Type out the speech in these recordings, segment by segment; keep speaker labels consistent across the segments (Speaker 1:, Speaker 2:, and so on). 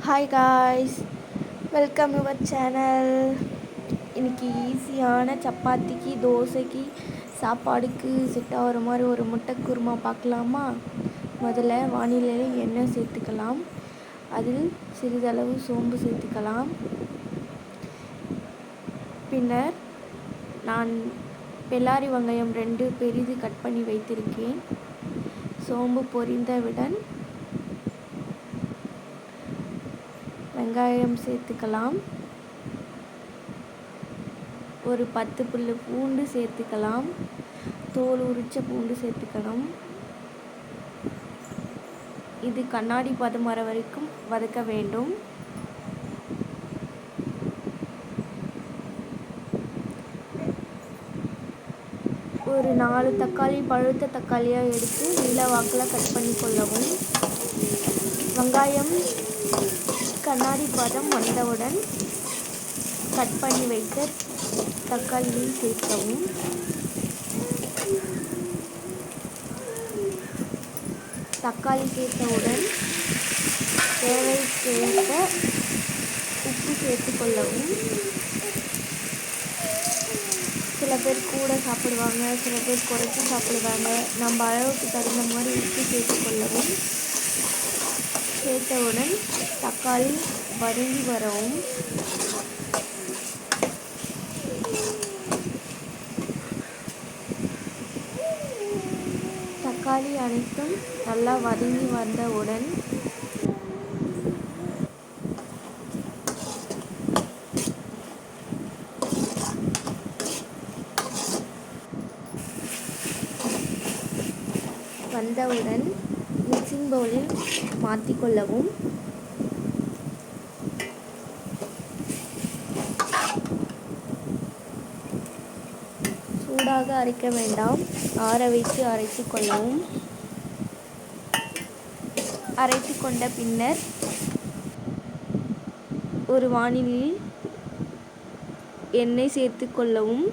Speaker 1: Hi guys, welcome your channel. இன்றைக்கி ஈஸியான சப்பாத்திக்கு தோசைக்கு சாப்பாடுக்கு செட் ஆகிற மாதிரி ஒரு முட்டை குருமா பார்க்கலாமா? முதல்ல வானிலையில் எண்ணெய் சேர்த்துக்கலாம். அதில் சிறிதளவு சோம்பு சேர்த்துக்கலாம். பின்னர் நான் பெல்லாரி வெங்காயம் 2 பெரிது கட் பண்ணி வைத்திருக்கேன். சோம்பு பொரிந்தவுடன் வெங்காயம் சேர்த்துக்கலாம். ஒரு 10 பல்லு பூண்டு சேர்த்துக்கலாம். தோல் உரித்த பூண்டு சேர்த்துக்கணும். இது கண்ணாடி பதம் வர வரைக்கும் வதக்க வேண்டும். ஒரு 4 தக்காளி பழுத்த தக்காளியாக எடுத்து நீல வாக்கில் கட் பண்ணி கொள்ளவும். வெங்காயம் கண்ணாடி பதம் வந்தவுடன் கட் பண்ணி வைத்த தக்காளியை சேர்க்கவும். தக்காளி சேர்த்தவுடன் தேவைக்கேற்ப உப்பு சேர்த்து கொள்ளவும். சில பேர் கூட சாப்பிடுவாங்க, சில பேர் குறைச்சி சாப்பிடுவாங்க. நம்ம அளவுக்கு தகுந்த மாதிரி உப்பு சேர்த்து கொள்ளவும். சேர்த்தவுடன் தக்காளி வதங்கி வரவும். தக்காளி அனைத்தும் நல்லா வதங்கி வந்தவுடன் மிக்சிங் பவுலில் மாற்றிக்கொள்ளவும். சூடாக அரைக்க வேண்டாம், ஆற வைத்து அரைத்து கொள்ளவும். அரைத்து கொண்ட பின்னர் ஒரு வாணலியில் எண்ணெய் சேர்த்து கொள்ளவும்.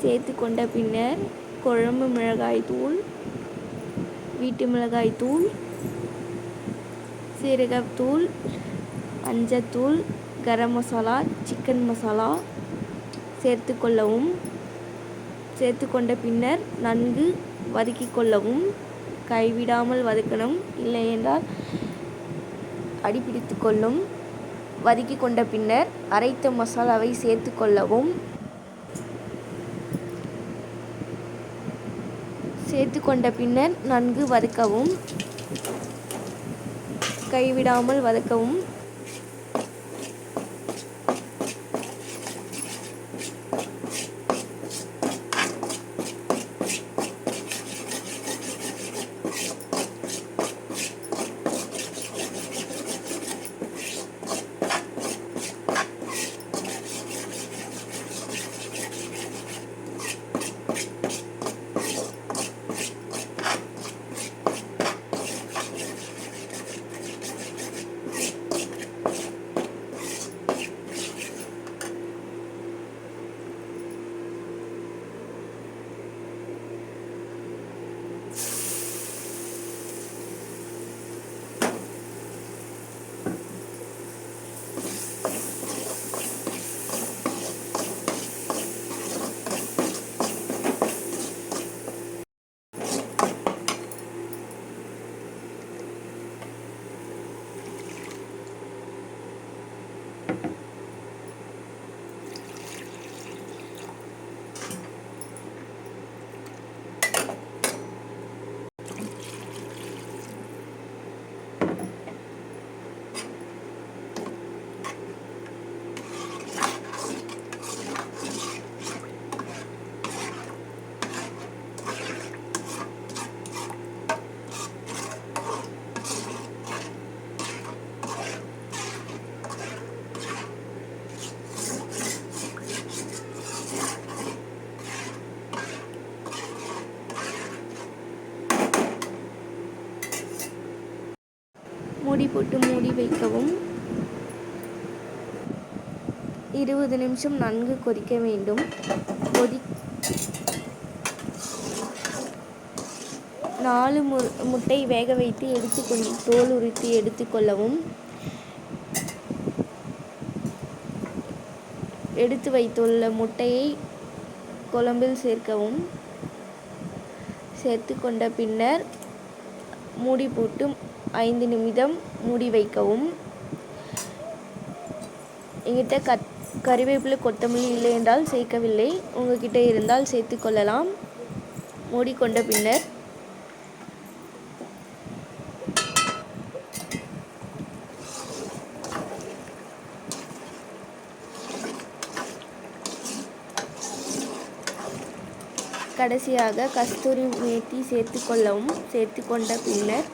Speaker 1: சேர்த்து கொண்ட பின்னர் குழம்பு மிளகாய் தூள், வீட்டு மிளகாய் தூள், சீரகத்தூள், மஞ்சத்தூள், கரம் மசாலா, சிக்கன் மசாலா சேர்த்து கொள்ளவும். சேர்த்து கொண்ட பின்னர் நன்கு வதக்கி கொள்ளவும். கைவிடாமல் வதக்கணும், இல்லை என்றால் அடிப்பிடித்து கொள்ளும். வதக்கி கொண்ட பின்னர் அரைத்த மசாலாவை சேர்த்து கொள்ளவும். சேர்த்து கொண்ட பின்னர் நன்கு வதக்கவும், கைவிடாமல் வதக்கவும். மூடி போட்டு மூடி வைக்கவும். 20 நிமிஷம் நன்கு கொதிக்க வேண்டும். 4 முட்டை வேக வைத்து தோல் உரித்து எடுத்துக்கொள்ளவும். எடுத்து வைத்துள்ள முட்டையை குழம்பில் சேர்க்கவும். சேர்த்து கொண்ட பின்னர் மூடி போட்டு 5 நிமிடம் மூடி வைக்கவும். எங்கிட்ட கறிவேப்பிலை கொத்தமல்லி இல்லை என்றால் சேர்க்கவில்லை. உங்ககிட்ட இருந்தால் சேர்த்து கொள்ளலாம். மூடிக்கொண்ட பின்னர் கடைசியாக கஸ்தூரி மேத்தி சேர்த்து கொள்ளவும். சேர்த்து கொண்ட பின்னர்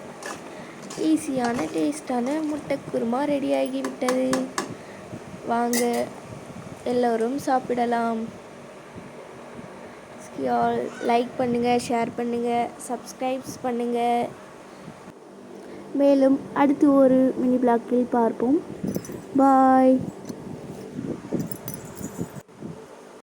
Speaker 1: ஈஸியான டேஸ்டான முட்டை குருமா ரெடியாகிவிட்டது. வாங்க எல்லோரும் சாப்பிடலாம். லைக் பண்ணுங்கள், ஷேர் பண்ணுங்கள், சப்ஸ்கிரைப்ஸ் பண்ணுங்கள். மேலும் அடுத்து ஒரு மினி பிளாக்கில் பார்ப்போம். பாய்.